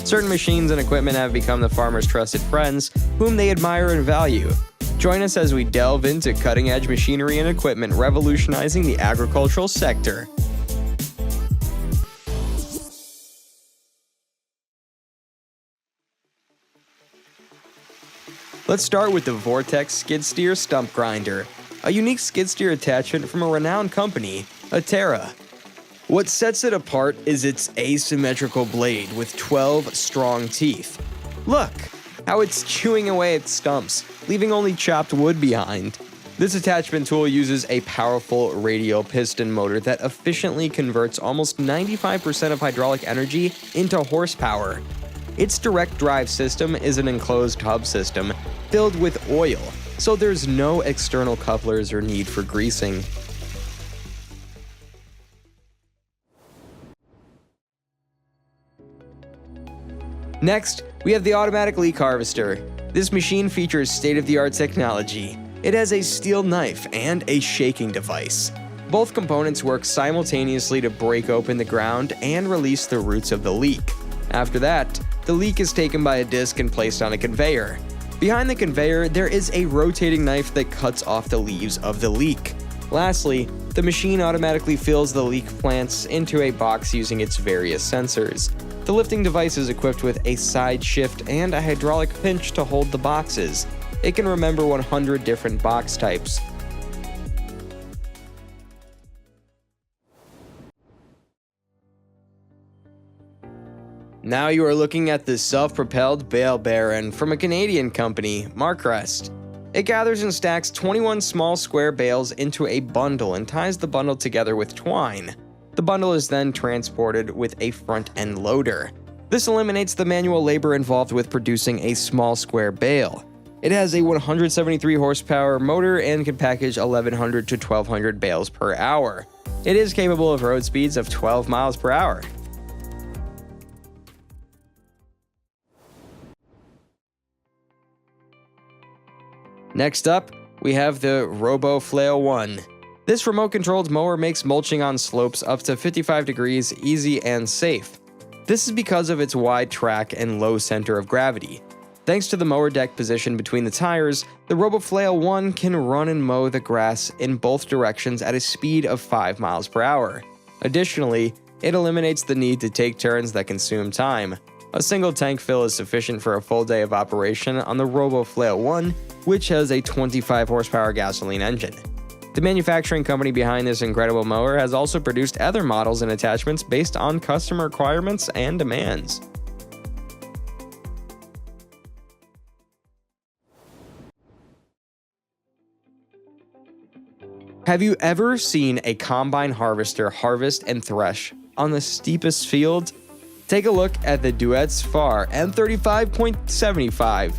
Certain machines and equipment have become the farmers' trusted friends, whom they admire and value. Join us as we delve into cutting-edge machinery and equipment revolutionizing the agricultural sector. Let's start with the Vortex skid steer stump grinder, a unique skid steer attachment from a renowned company, Atera. What sets it apart is its asymmetrical blade with 12 strong teeth. Look how it's chewing away at stumps, leaving only chopped wood behind. This attachment tool uses a powerful radial piston motor that efficiently converts almost 95% of hydraulic energy into horsepower. Its direct drive system is an enclosed hub system filled with oil, so there's no external couplers or need for greasing. Next, we have the automatic leek harvester. This machine features state-of-the-art technology. It has a steel knife and a shaking device. Both components work simultaneously to break open the ground and release the roots of the leek. After that, the leek is taken by a disc and placed on a conveyor. Behind the conveyor, there is a rotating knife that cuts off the leaves of the leek. Lastly, the machine automatically fills the leek plants into a box using its various sensors. The lifting device is equipped with a side shift and a hydraulic pinch to hold the boxes. It can remember 100 different box types. Now you are looking at the self-propelled bale baron from a Canadian company, Markrest. It gathers and stacks 21 small square bales into a bundle and ties the bundle together with twine. The bundle is then transported with a front-end loader. This eliminates the manual labor involved with producing a small square bale. It has a 173 horsepower motor and can package 1,100 to 1,200 bales per hour. It is capable of road speeds of 12 miles per hour. Next up, we have the RoboFlail 1. This remote-controlled mower makes mulching on slopes up to 55 degrees easy and safe. This is because of its wide track and low center of gravity. Thanks to the mower deck position between the tires, the RoboFlail 1 can run and mow the grass in both directions at a speed of 5 miles per hour. Additionally, it eliminates the need to take turns that consume time. A single tank fill is sufficient for a full day of operation on the RoboFlail 1, which has a 25 horsepower gasoline engine. The manufacturing company behind this incredible mower has also produced other models and attachments based on customer requirements and demands. Have you ever seen a combine harvester harvest and thresh on the steepest field? Take a look at the Duet's FAR M35.75.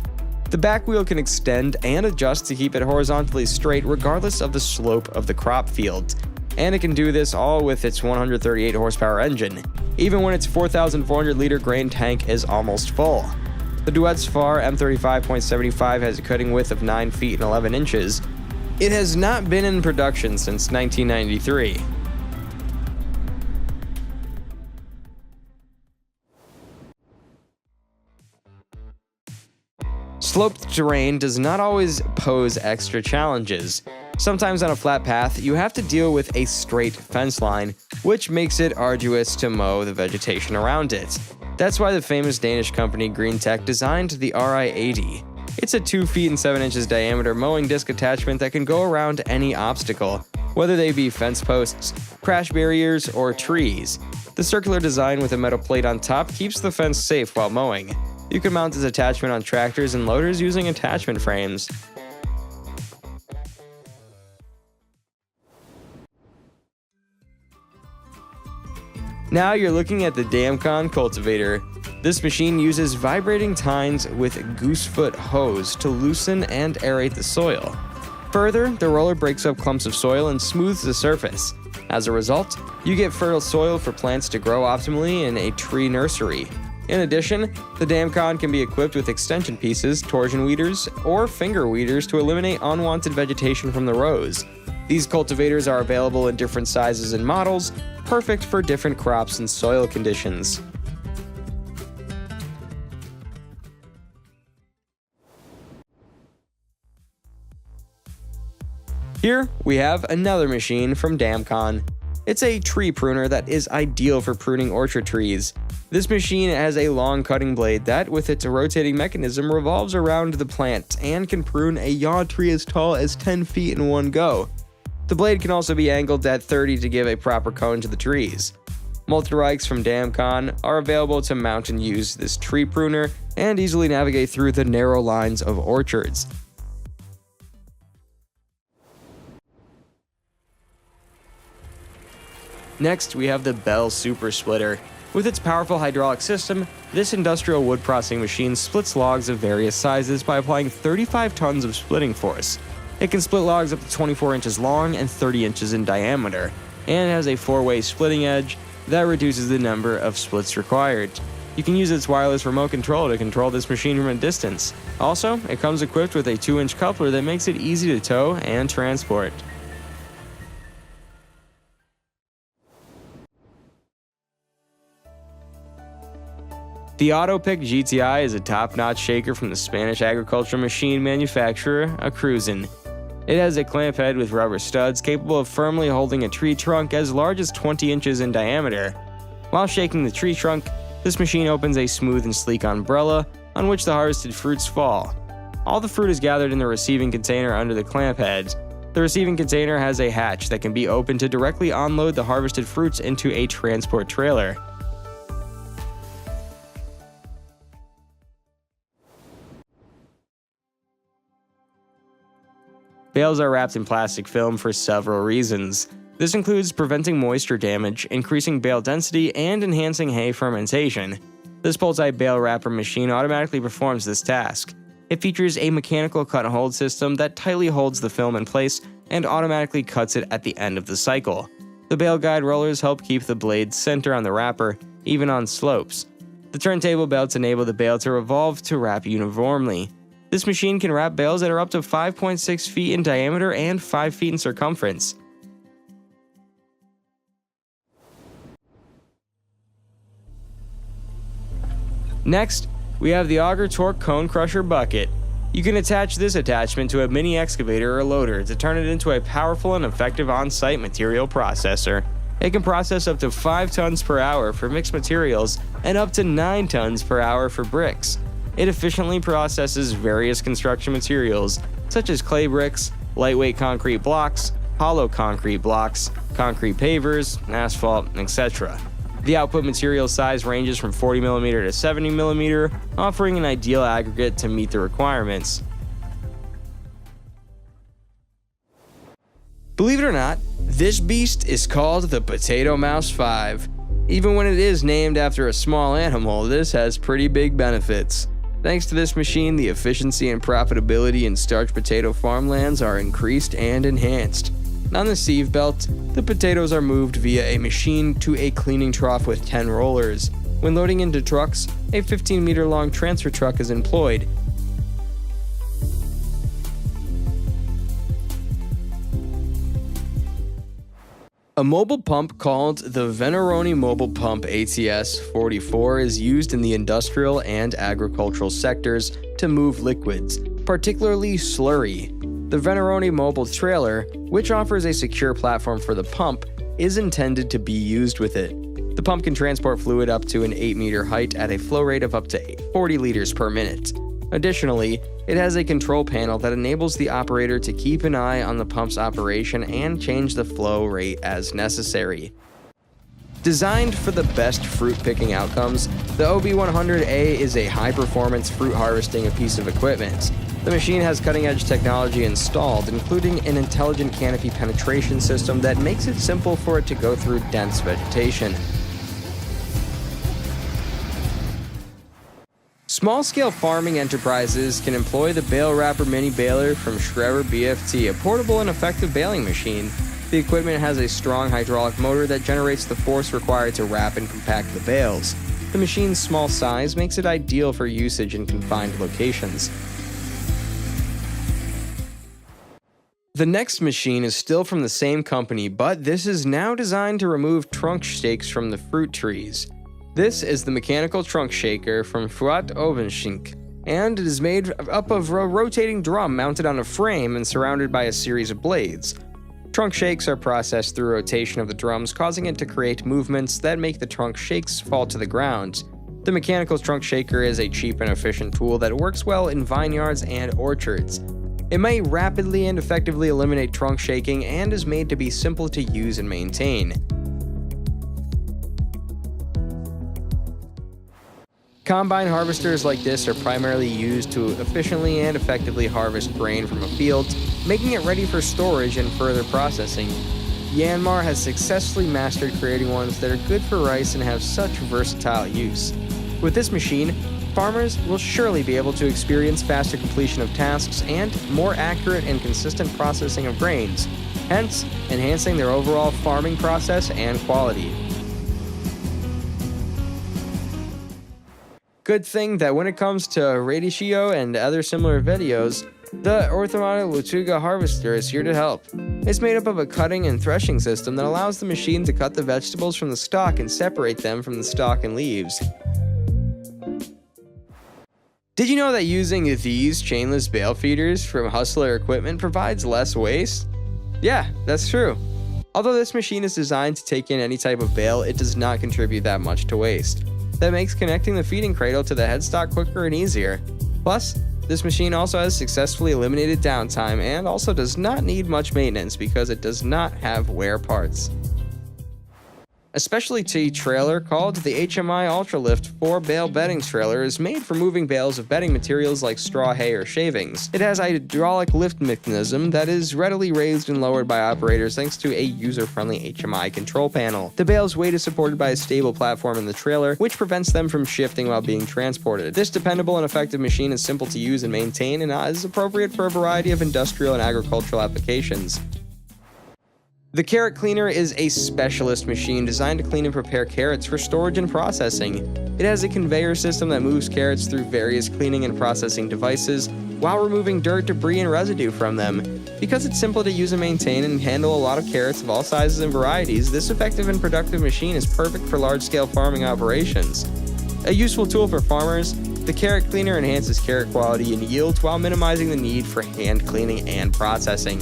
The back wheel can extend and adjust to keep it horizontally straight regardless of the slope of the crop field. And it can do this all with its 138 horsepower engine, even when its 4,400 liter grain tank is almost full. The Duet's FAR M35.75 has a cutting width of 9 feet and 11 inches. It has not been in production since 1993. Sloped terrain does not always pose extra challenges. Sometimes on a flat path, you have to deal with a straight fence line, which makes it arduous to mow the vegetation around it. That's why the famous Danish company Green Tech designed the RI-80. It's a 2 feet and 7 inches diameter mowing disc attachment that can go around any obstacle, whether they be fence posts, crash barriers, or trees. The circular design with a metal plate on top keeps the fence safe while mowing. You can mount this attachment on tractors and loaders using attachment frames. Now you're looking at the Damcon cultivator. This machine uses vibrating tines with goosefoot hose to loosen and aerate the soil. Further, the roller breaks up clumps of soil and smooths the surface. As a result, you get fertile soil for plants to grow optimally in a tree nursery. In addition, the Damcon can be equipped with extension pieces, torsion weeders, or finger weeders to eliminate unwanted vegetation from the rows. These cultivators are available in different sizes and models, perfect for different crops and soil conditions. Here, we have another machine from Damcon. It's a tree pruner that is ideal for pruning orchard trees. This machine has a long cutting blade that, with its rotating mechanism, revolves around the plant and can prune a yaw tree as tall as 10 feet in one go. The blade can also be angled at 30 to give a proper cone to the trees. Multi-rikes from Damcon are available to mount and use this tree pruner and easily navigate through the narrow lines of orchards. Next, we have the Bell Super Splitter. With its powerful hydraulic system, this industrial wood processing machine splits logs of various sizes by applying 35 tons of splitting force. It can split logs up to 24 inches long and 30 inches in diameter, and has a 4-way splitting edge that reduces the number of splits required. You can use its wireless remote control to control this machine from a distance. Also, it comes equipped with a 2-inch coupler that makes it easy to tow and transport. The Autopic GTI is a top-notch shaker from the Spanish agricultural machine manufacturer, Acruzen. It has a clamp head with rubber studs capable of firmly holding a tree trunk as large as 20 inches in diameter. While shaking the tree trunk, this machine opens a smooth and sleek umbrella on which the harvested fruits fall. All the fruit is gathered in the receiving container under the clamp head. The receiving container has a hatch that can be opened to directly unload the harvested fruits into a transport trailer. Bales are wrapped in plastic film for several reasons. This includes preventing moisture damage, increasing bale density, and enhancing hay fermentation. This pull-type bale wrapper machine automatically performs this task. It features a mechanical cut-and-hold system that tightly holds the film in place and automatically cuts it at the end of the cycle. The bale guide rollers help keep the blade center on the wrapper, even on slopes. The turntable belts enable the bale to revolve to wrap uniformly. This machine can wrap bales that are up to 5.6 feet in diameter and 5 feet in circumference. Next, we have the Auger Torque Cone Crusher Bucket. You can attach this attachment to a mini excavator or loader to turn it into a powerful and effective on-site material processor. It can process up to 5 tons per hour for mixed materials and up to 9 tons per hour for bricks. It efficiently processes various construction materials, such as clay bricks, lightweight concrete blocks, hollow concrete blocks, concrete pavers, asphalt, etc. The output material size ranges from 40mm to 70mm, offering an ideal aggregate to meet the requirements. Believe it or not, this beast is called the Potato Mouse 5. Even when it is named after a small animal, this has pretty big benefits. Thanks to this machine, the efficiency and profitability in starch potato farmlands are increased and enhanced. On the sieve belt, the potatoes are moved via a machine to a cleaning trough with 10 rollers. When loading into trucks, a 15-meter-long transfer truck is employed. A mobile pump called the Veneroni Mobile Pump ATS-44 is used in the industrial and agricultural sectors to move liquids, particularly slurry. The Veneroni Mobile Trailer, which offers a secure platform for the pump, is intended to be used with it. The pump can transport fluid up to an 8-meter height at a flow rate of up to 40 liters per minute. Additionally, it has a control panel that enables the operator to keep an eye on the pump's operation and change the flow rate as necessary. Designed for the best fruit picking outcomes, the OB100A is a high-performance fruit harvesting piece of equipment. The machine has cutting-edge technology installed, including an intelligent canopy penetration system that makes it simple for it to go through dense vegetation. Small-scale farming enterprises can employ the Bale Wrapper Mini Baler from Schreber BFT, a portable and effective baling machine. The equipment has a strong hydraulic motor that generates the force required to wrap and compact the bales. The machine's small size makes it ideal for usage in confined locations. The next machine is still from the same company, but this is now designed to remove trunk stakes from the fruit trees. This is the mechanical trunk shaker from Fuat Ovenschink. and it is made up of a rotating drum mounted on a frame and surrounded by a series of blades. Trunk shakes are processed through rotation of the drums, causing it to create movements that make the trunk shakes fall to the ground. The mechanical trunk shaker is a cheap and efficient tool that works well in vineyards and orchards. It may rapidly and effectively eliminate trunk shaking and is made to be simple to use and maintain. Combine harvesters like this are primarily used to efficiently and effectively harvest grain from a field, making it ready for storage and further processing. Yanmar has successfully mastered creating ones that are good for rice and have such versatile use. With this machine, farmers will surely be able to experience faster completion of tasks and more accurate and consistent processing of grains, hence enhancing their overall farming process and quality. Good thing that when it comes to radicchio and other similar videos, the Orthomatic Lutuga harvester is here to help. It's made up of a cutting and threshing system that allows the machine to cut the vegetables from the stalk and separate them from the stalk and leaves. Did you know that using these chainless bale feeders from Hustler equipment provides less waste? Yeah, that's true. Although this machine is designed to take in any type of bale, it does not contribute that much to waste. That makes connecting the feeding cradle to the headstock quicker and easier. Plus, this machine also has successfully eliminated downtime and also does not need much maintenance because it does not have wear parts. A specialty trailer called the HMI Ultralift 4-bale bedding trailer is made for moving bales of bedding materials like straw, hay, or shavings. It has a hydraulic lift mechanism that is readily raised and lowered by operators thanks to a user-friendly HMI control panel. The bale's weight is supported by a stable platform in the trailer, which prevents them from shifting while being transported. This dependable and effective machine is simple to use and maintain and is appropriate for a variety of industrial and agricultural applications. The carrot cleaner is a specialist machine designed to clean and prepare carrots for storage and processing. It has a conveyor system that moves carrots through various cleaning and processing devices while removing dirt, debris, and residue from them. Because it's simple to use and maintain and handle a lot of carrots of all sizes and varieties, this effective and productive machine is perfect for large-scale farming operations. A useful tool for farmers, the carrot cleaner enhances carrot quality and yield while minimizing the need for hand cleaning and processing.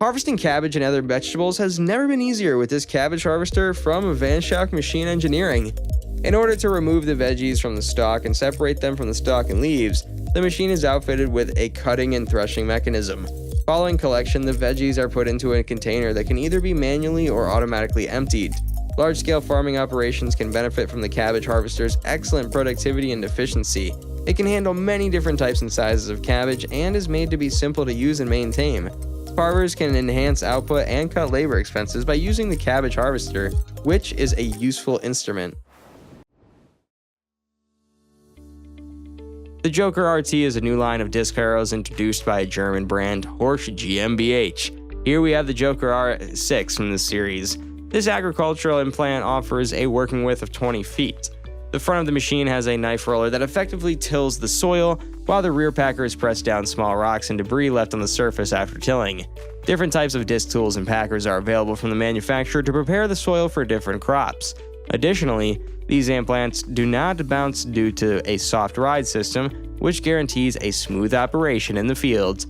Harvesting cabbage and other vegetables has never been easier with this cabbage harvester from Vanshock Machine Engineering. In order to remove the veggies from the stalk and separate them from the stalk and leaves, the machine is outfitted with a cutting and threshing mechanism. Following collection, the veggies are put into a container that can either be manually or automatically emptied. Large-scale farming operations can benefit from the cabbage harvester's excellent productivity and efficiency. It can handle many different types and sizes of cabbage and is made to be simple to use and maintain. Farmers can enhance output and cut labor expenses by using the cabbage harvester, which is a useful instrument. The Joker RT is a new line of disc harrows introduced by a German brand, Horsch GmbH. Here we have the Joker R6 from this series. This agricultural implant offers a working width of 20 feet. The front of the machine has a knife roller that effectively tills the soil, while the rear packers press down small rocks and debris left on the surface after tilling. Different types of disc tools and packers are available from the manufacturer to prepare the soil for different crops. Additionally, these implants do not bounce due to a soft ride system, which guarantees a smooth operation in the fields.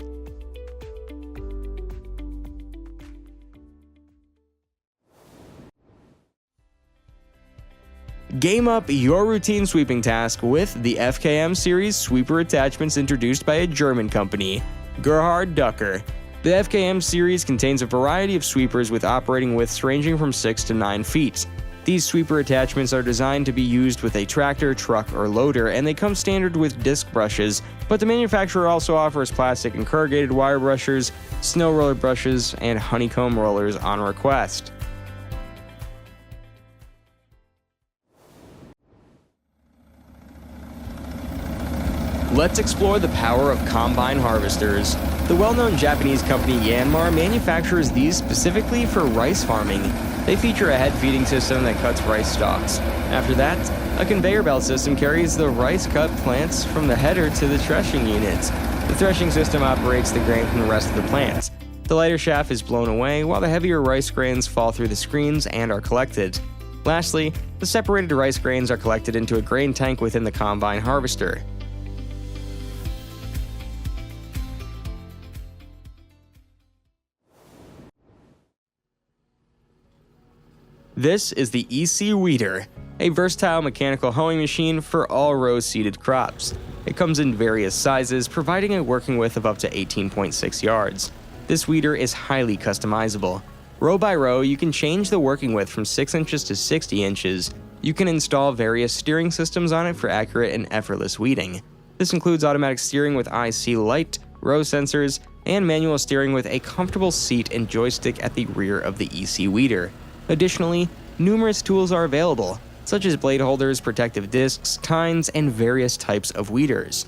Game up your routine sweeping task with the FKM series sweeper attachments introduced by a German company, Gerhard Ducker. The FKM series contains a variety of sweepers with operating widths ranging from 6 to 9 feet. These sweeper attachments are designed to be used with a tractor, truck, or loader, and they come standard with disc brushes, but the manufacturer also offers plastic and corrugated wire brushers, snow roller brushes, and honeycomb rollers on request. Let's explore the power of combine harvesters. The well-known Japanese company Yanmar manufactures these specifically for rice farming. They feature a head feeding system that cuts rice stalks. After that, a conveyor belt system carries the rice cut plants from the header to the threshing units. The threshing system operates the grain from the rest of the plants. The lighter chaff is blown away while the heavier rice grains fall through the screens and are collected. Lastly, the separated rice grains are collected into a grain tank within the combine harvester. This is the EC Weeder, a versatile mechanical hoeing machine for all row-seeded crops. It comes in various sizes, providing a working width of up to 18.6 yards. This weeder is highly customizable. Row by row, you can change the working width from 6 inches to 60 inches. You can install various steering systems on it for accurate and effortless weeding. This includes automatic steering with IC light, row sensors, and manual steering with a comfortable seat and joystick at the rear of the EC Weeder. Additionally, numerous tools are available, such as blade holders, protective discs, tines, and various types of weeders.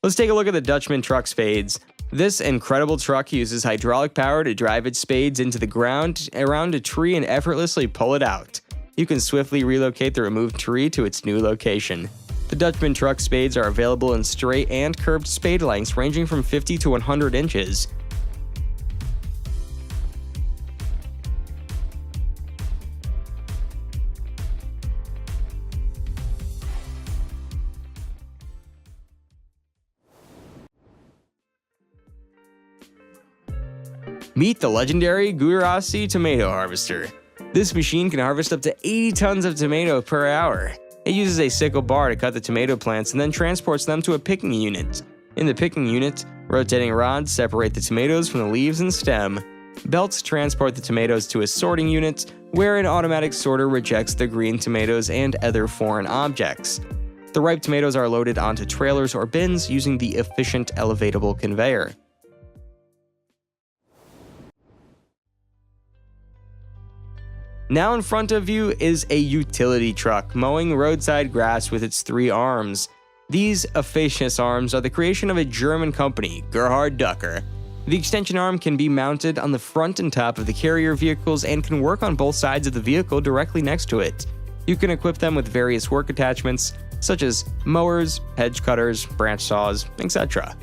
Let's take a look at the Dutchman truck spades. This incredible truck uses hydraulic power to drive its spades into the ground around a tree and effortlessly pull it out. You can swiftly relocate the removed tree to its new location. The Dutchman truck spades are available in straight and curved spade lengths ranging from 50 to 100 inches. Meet the legendary Gujarati tomato harvester. This machine can harvest up to 80 tons of tomato per hour. It uses a sickle bar to cut the tomato plants and then transports them to a picking unit. In the picking unit, rotating rods separate the tomatoes from the leaves and stem. Belts transport the tomatoes to a sorting unit, where an automatic sorter rejects the green tomatoes and other foreign objects. The ripe tomatoes are loaded onto trailers or bins using the efficient elevatable conveyor. Now in front of you is a utility truck mowing roadside grass with its 3 arms. These efficacious arms are the creation of a German company, Gerhard Ducker. The extension arm can be mounted on the front and top of the carrier vehicles and can work on both sides of the vehicle directly next to it. You can equip them with various work attachments, such as mowers, hedge cutters, branch saws, etc.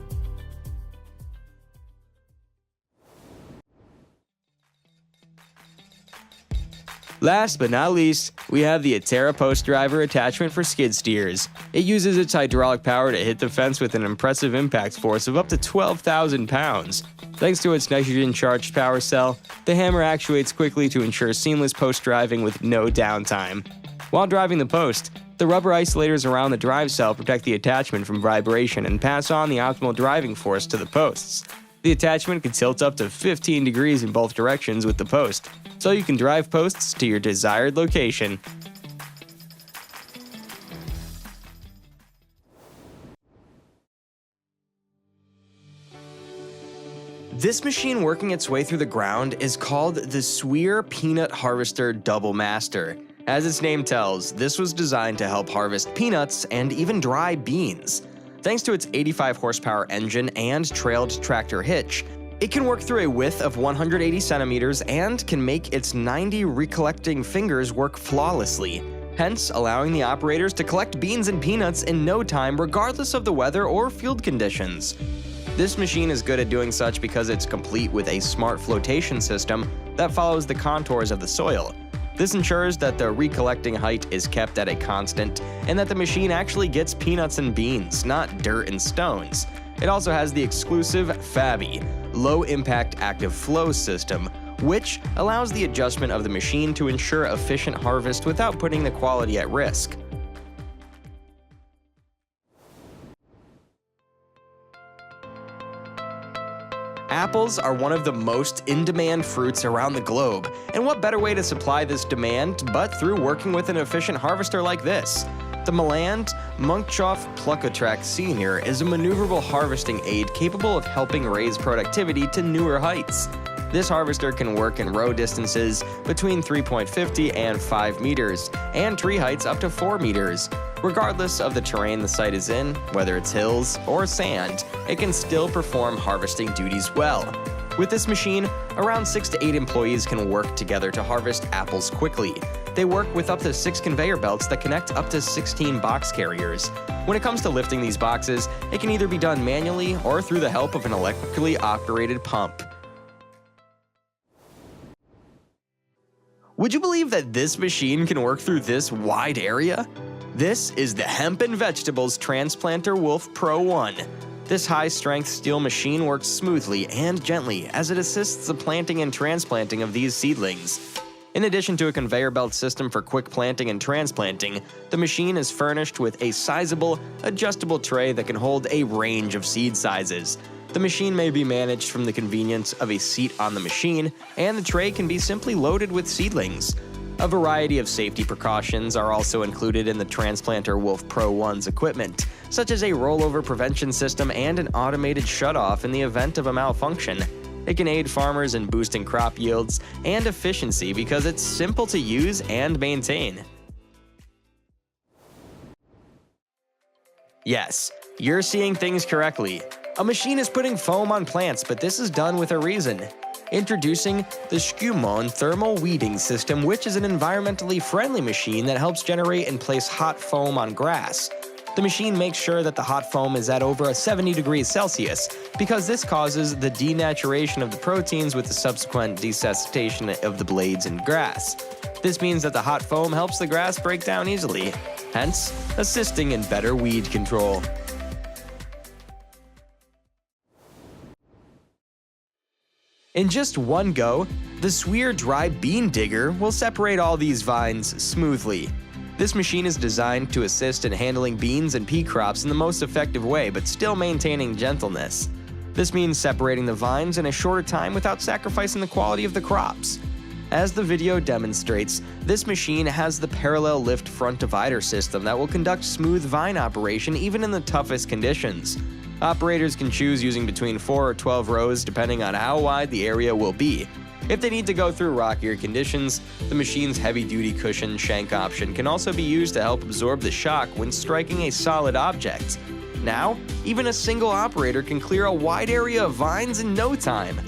Last but not least, we have the Atera post driver attachment for skid steers. It uses its hydraulic power to hit the fence with an impressive impact force of up to 12,000 pounds. Thanks to its nitrogen-charged power cell, the hammer actuates quickly to ensure seamless post driving with no downtime. While driving the post, the rubber isolators around the drive cell protect the attachment from vibration and pass on the optimal driving force to the posts. The attachment can tilt up to 15 degrees in both directions with the post, so you can drive posts to your desired location. This machine working its way through the ground is called the Sweer Peanut Harvester Double Master. As its name tells, this was designed to help harvest peanuts and even dry beans. Thanks to its 85 horsepower engine and trailed tractor hitch, it can work through a width of 180 centimeters and can make its 90 recollecting fingers work flawlessly, hence allowing the operators to collect beans and peanuts in no time regardless of the weather or field conditions. This machine is good at doing such because it's complete with a smart flotation system that follows the contours of the soil. This ensures that the recollecting height is kept at a constant and that the machine actually gets peanuts and beans, not dirt and stones. It also has the exclusive FABI, Low Impact Active Flow system, which allows the adjustment of the machine to ensure efficient harvest without putting the quality at risk. Apples are one of the most in-demand fruits around the globe, and what better way to supply this demand but through working with an efficient harvester like this? The Meland Munkchoff Pluckotrack Senior is a maneuverable harvesting aid capable of helping raise productivity to newer heights. This harvester can work in row distances between 3.50 and 5 meters, and tree heights up to 4 meters. Regardless of the terrain the site is in, whether it's hills or sand, it can still perform harvesting duties well. With this machine, around 6 to 8 employees can work together to harvest apples quickly. They work with up to 6 conveyor belts that connect up to 16 box carriers. When it comes to lifting these boxes, it can either be done manually or through the help of an electrically operated pump. Would you believe that this machine can work through this wide area? This is the Hemp and Vegetables Transplanter Wolf Pro 1. This high-strength steel machine works smoothly and gently as it assists the planting and transplanting of these seedlings. In addition to a conveyor belt system for quick planting and transplanting, the machine is furnished with a sizable, adjustable tray that can hold a range of seed sizes. The machine may be managed from the convenience of a seat on the machine, and the tray can be simply loaded with seedlings. A variety of safety precautions are also included in the Transplanter Wolf Pro 1's equipment, such as a rollover prevention system and an automated shutoff in the event of a malfunction. It can aid farmers in boosting crop yields and efficiency because it's simple to use and maintain. Yes, you're seeing things correctly. A machine is putting foam on plants, but this is done with a reason. Introducing the Skumon Thermal Weeding System, which is an environmentally friendly machine that helps generate and place hot foam on grass. The machine makes sure that the hot foam is at over 70 degrees Celsius, because this causes the denaturation of the proteins with the subsequent desensitization of the blades and grass. This means that the hot foam helps the grass break down easily, hence assisting in better weed control. In just one go, the Sweer Dry Bean Digger will separate all these vines smoothly. This machine is designed to assist in handling beans and pea crops in the most effective way, but still maintaining gentleness. This means separating the vines in a shorter time without sacrificing the quality of the crops. As the video demonstrates, this machine has the parallel lift front divider system that will conduct smooth vine operation even in the toughest conditions. Operators can choose using between 4 or 12 rows depending on how wide the area will be. If they need to go through rockier conditions, the machine's heavy-duty cushion shank option can also be used to help absorb the shock when striking a solid object. Now, even a single operator can clear a wide area of vines in no time.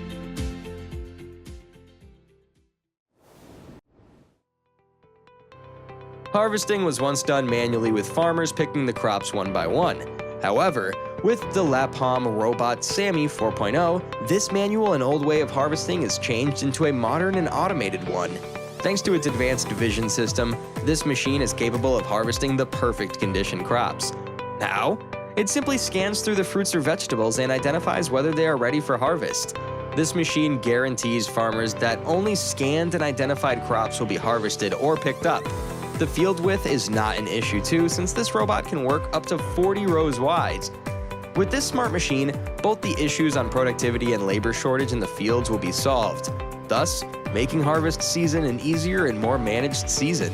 Harvesting was once done manually with farmers picking the crops one by one. However, with the Lapalm Robot Sammy 4.0, this manual and old way of harvesting is changed into a modern and automated one. Thanks to its advanced vision system, this machine is capable of harvesting the perfect condition crops. How? It simply scans through the fruits or vegetables and identifies whether they are ready for harvest. This machine guarantees farmers that only scanned and identified crops will be harvested or picked up. The field width is not an issue too, since this robot can work up to 40 rows wide. With this smart machine, both the issues on productivity and labor shortage in the fields will be solved, thus making harvest season an easier and more managed season.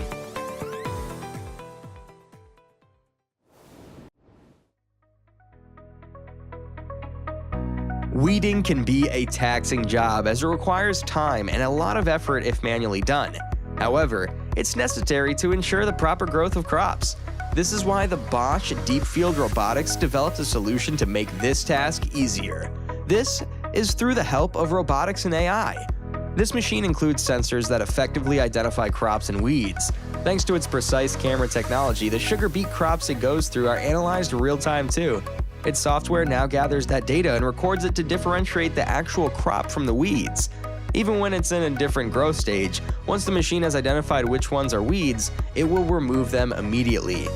Weeding can be a taxing job as it requires time and a lot of effort if manually done. However, it's necessary to ensure the proper growth of crops. This is why the Bosch Deep Field Robotics developed a solution to make this task easier. This is through the help of robotics and AI. This machine includes sensors that effectively identify crops and weeds. Thanks to its precise camera technology, the sugar beet crops it goes through are analyzed real-time too. Its software now gathers that data and records it to differentiate the actual crop from the weeds. Even when it's in a different growth stage, once the machine has identified which ones are weeds, it will remove them immediately.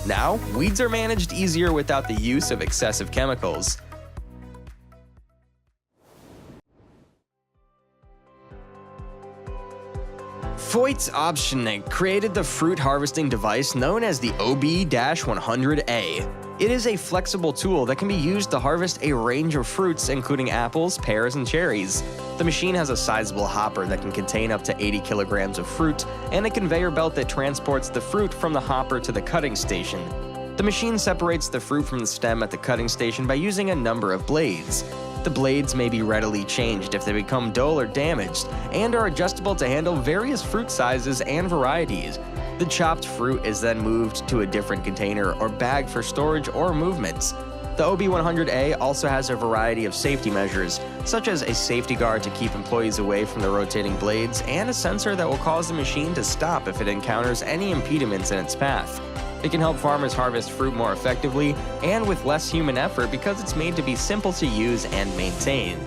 Now, weeds are managed easier without the use of excessive chemicals. Voigt Optioning created the fruit harvesting device known as the OB-100A. It is a flexible tool that can be used to harvest a range of fruits, including apples, pears, and cherries. The machine has a sizable hopper that can contain up to 80 kilograms of fruit, and a conveyor belt that transports the fruit from the hopper to the cutting station. The machine separates the fruit from the stem at the cutting station by using a number of blades. The blades may be readily changed if they become dull or damaged, and are adjustable to handle various fruit sizes and varieties. The chopped fruit is then moved to a different container or bag for storage or movements. The OB100A also has a variety of safety measures, such as a safety guard to keep employees away from the rotating blades and a sensor that will cause the machine to stop if it encounters any impediments in its path. It can help farmers harvest fruit more effectively and with less human effort because it's made to be simple to use and maintain.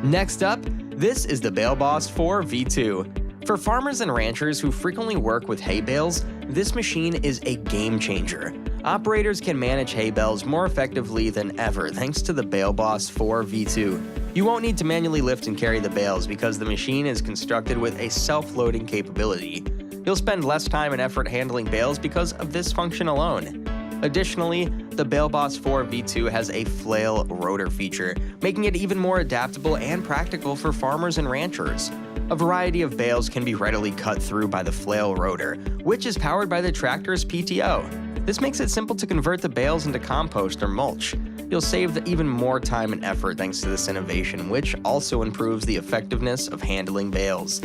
Next up, this is the Bale Boss 4 V2. For farmers and ranchers who frequently work with hay bales, this machine is a game changer. Operators can manage hay bales more effectively than ever thanks to the Bale Boss 4 V2. You won't need to manually lift and carry the bales because the machine is constructed with a self-loading capability. You'll spend less time and effort handling bales because of this function alone. Additionally, the Bale Boss 4 V2 has a flail rotor feature, making it even more adaptable and practical for farmers and ranchers. A variety of bales can be readily cut through by the flail rotor, which is powered by the tractor's PTO. This makes it simple to convert the bales into compost or mulch. You'll save even more time and effort thanks to this innovation, which also improves the effectiveness of handling bales.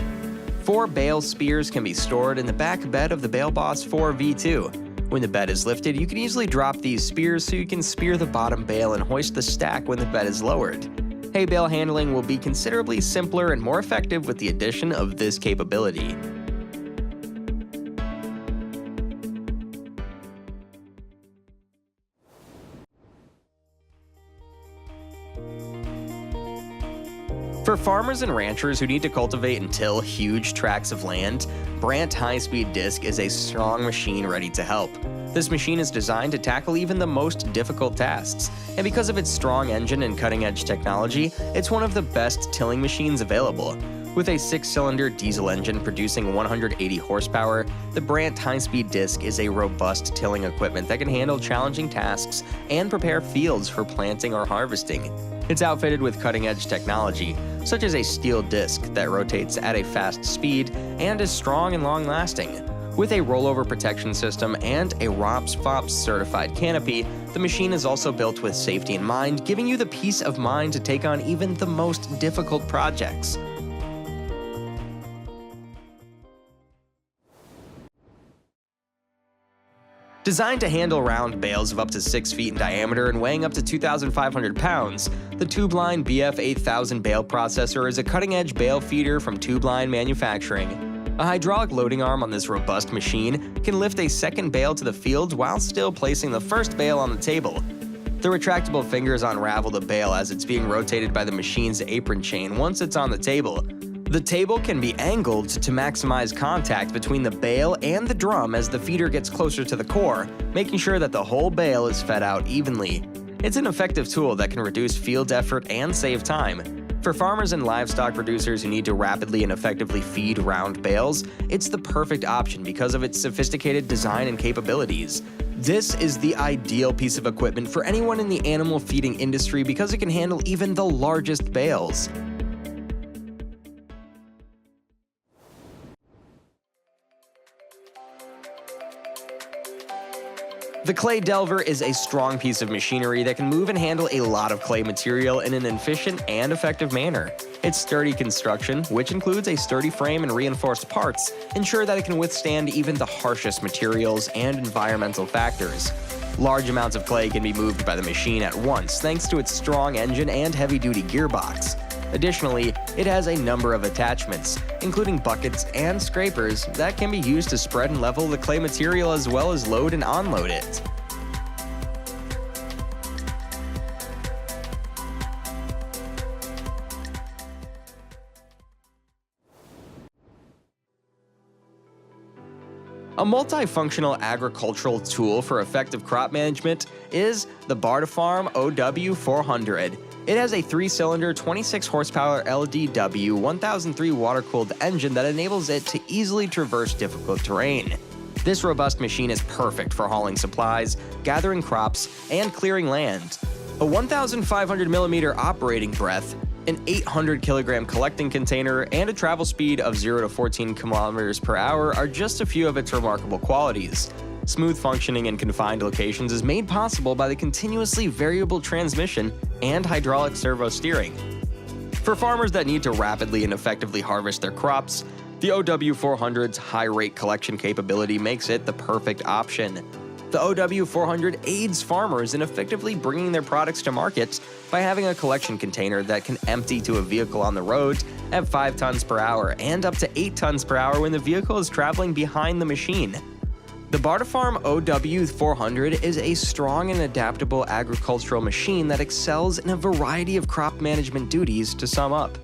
4 bale spears can be stored in the back bed of the Bale Boss 4 V2. When the bed is lifted, you can easily drop these spears so you can spear the bottom bale and hoist the stack when the bed is lowered. Hay bale handling will be considerably simpler and more effective with the addition of this capability. For farmers and ranchers who need to cultivate and till huge tracts of land, Brandt High-Speed Disc is a strong machine ready to help. This machine is designed to tackle even the most difficult tasks, and because of its strong engine and cutting-edge technology, it's one of the best tilling machines available. With a 6-cylinder diesel engine producing 180 horsepower, the Brandt High-Speed Disc is a robust tilling equipment that can handle challenging tasks and prepare fields for planting or harvesting. It's outfitted with cutting-edge technology, such as a steel disc that rotates at a fast speed and is strong and long-lasting. With a rollover protection system and a ROPS/FOPS certified canopy, the machine is also built with safety in mind, giving you the peace of mind to take on even the most difficult projects. Designed to handle round bales of up to 6 feet in diameter and weighing up to 2,500 pounds, the Tubeline BF8000 bale processor is a cutting-edge bale feeder from Tubeline Manufacturing. A hydraulic loading arm on this robust machine can lift a second bale to the field while still placing the first bale on the table. The retractable fingers unravel the bale as it's being rotated by the machine's apron chain once it's on the table. The table can be angled to maximize contact between the bale and the drum as the feeder gets closer to the core, making sure that the whole bale is fed out evenly. It's an effective tool that can reduce field effort and save time. For farmers and livestock producers who need to rapidly and effectively feed round bales, it's the perfect option because of its sophisticated design and capabilities. This is the ideal piece of equipment for anyone in the animal feeding industry because it can handle even the largest bales. The Clay Delver is a strong piece of machinery that can move and handle a lot of clay material in an efficient and effective manner. Its sturdy construction, which includes a sturdy frame and reinforced parts, ensure that it can withstand even the harshest materials and environmental factors. Large amounts of clay can be moved by the machine at once thanks to its strong engine and heavy-duty gearbox. Additionally, it has a number of attachments, including buckets and scrapers, that can be used to spread and level the clay material as well as load and unload it. A multifunctional agricultural tool for effective crop management is the Bartafarm OW400. It has a 3-cylinder, 26-horsepower LDW 1003 water-cooled engine that enables it to easily traverse difficult terrain. This robust machine is perfect for hauling supplies, gathering crops, and clearing land. A 1,500mm operating breadth, an 800-kilogram collecting container, and a travel speed of 0 to 14 kilometers per hour are just a few of its remarkable qualities. Smooth functioning in confined locations is made possible by the continuously variable transmission and hydraulic servo steering. For farmers that need to rapidly and effectively harvest their crops, the OW400's high-rate collection capability makes it the perfect option. The OW400 aids farmers in effectively bringing their products to market by having a collection container that can empty to a vehicle on the road at 5 tons per hour and up to 8 tons per hour when the vehicle is traveling behind the machine. The Bartafarm OW400 is a strong and adaptable agricultural machine that excels in a variety of crop management duties. To sum up,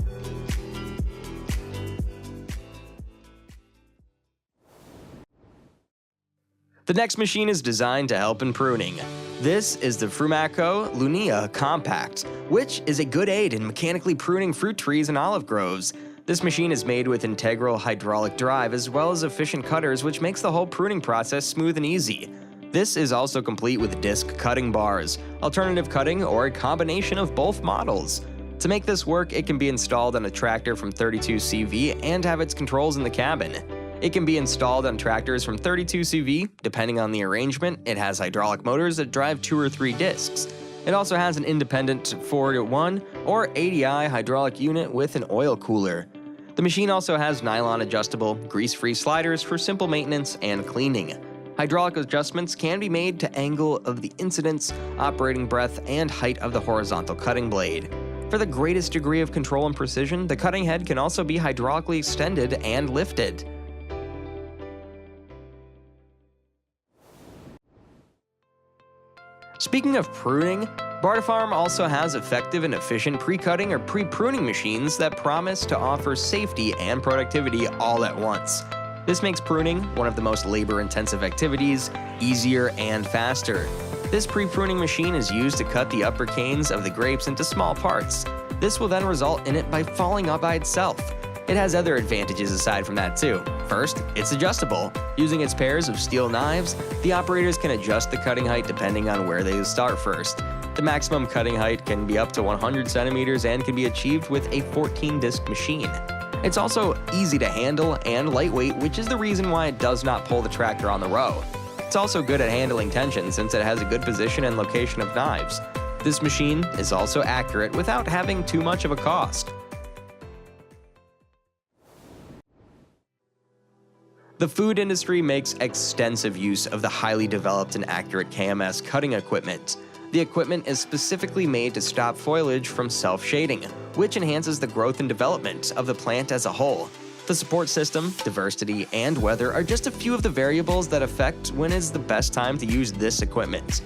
the next machine is designed to help in pruning. This is the Frumaco Lunia Compact, which is a good aid in mechanically pruning fruit trees and olive groves. This machine is made with integral hydraulic drive as well as efficient cutters, which makes the whole pruning process smooth and easy. This is also complete with disc cutting bars, alternative cutting, or a combination of both models. To make this work, it can be installed on a tractor from 32 CV and have its controls in the cabin. It can be installed on tractors from 32 CV, depending on the arrangement. It has hydraulic motors that drive 2 or 3 discs. It also has an independent 4-to-1 or 80i hydraulic unit with an oil cooler. The machine also has nylon adjustable, grease-free sliders for simple maintenance and cleaning. Hydraulic adjustments can be made to angle of the incidence, operating breadth, and height of the horizontal cutting blade. For the greatest degree of control and precision, the cutting head can also be hydraulically extended and lifted. Speaking of pruning, Bartafarm also has effective and efficient pre-cutting or pre-pruning machines that promise to offer safety and productivity all at once. This makes pruning, one of the most labor-intensive activities, easier and faster. This pre-pruning machine is used to cut the upper canes of the grapes into small parts. This will then result in it by falling up by itself. It has other advantages aside from that too. First, it's adjustable. Using its pairs of steel knives, the operators can adjust the cutting height depending on where they start first. The maximum cutting height can be up to 100 centimeters and can be achieved with a 14-disc machine. It's also easy to handle and lightweight, which is the reason why it does not pull the tractor on the row. It's also good at handling tension since it has a good position and location of knives. This machine is also accurate without having too much of a cost. The food industry makes extensive use of the highly developed and accurate KMS cutting equipment. The equipment is specifically made to stop foliage from self-shading, which enhances the growth and development of the plant as a whole. The support system, diversity, and weather are just a few of the variables that affect when is the best time to use this equipment.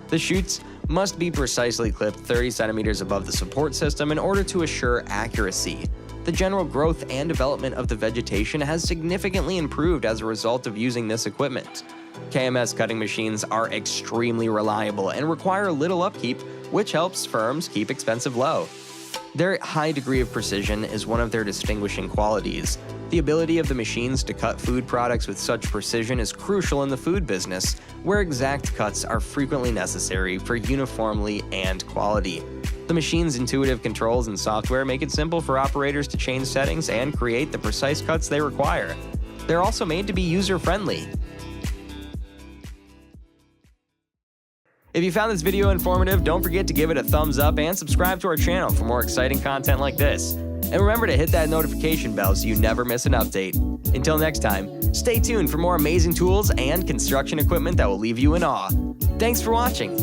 The chutes must be precisely clipped 30 centimeters above the support system in order to assure accuracy. The general growth and development of the vegetation has significantly improved as a result of using this equipment. KMS cutting machines are extremely reliable and require little upkeep, which helps firms keep expenses low. Their high degree of precision is one of their distinguishing qualities. The ability of the machines to cut food products with such precision is crucial in the food business, where exact cuts are frequently necessary for uniformity and quality. The machine's intuitive controls and software make it simple for operators to change settings and create the precise cuts they require. They're also made to be user-friendly. If you found this video informative, don't forget to give it a thumbs up and subscribe to our channel for more exciting content like this. And remember to hit that notification bell so you never miss an update. Until next time, stay tuned for more amazing tools and construction equipment that will leave you in awe. Thanks for watching.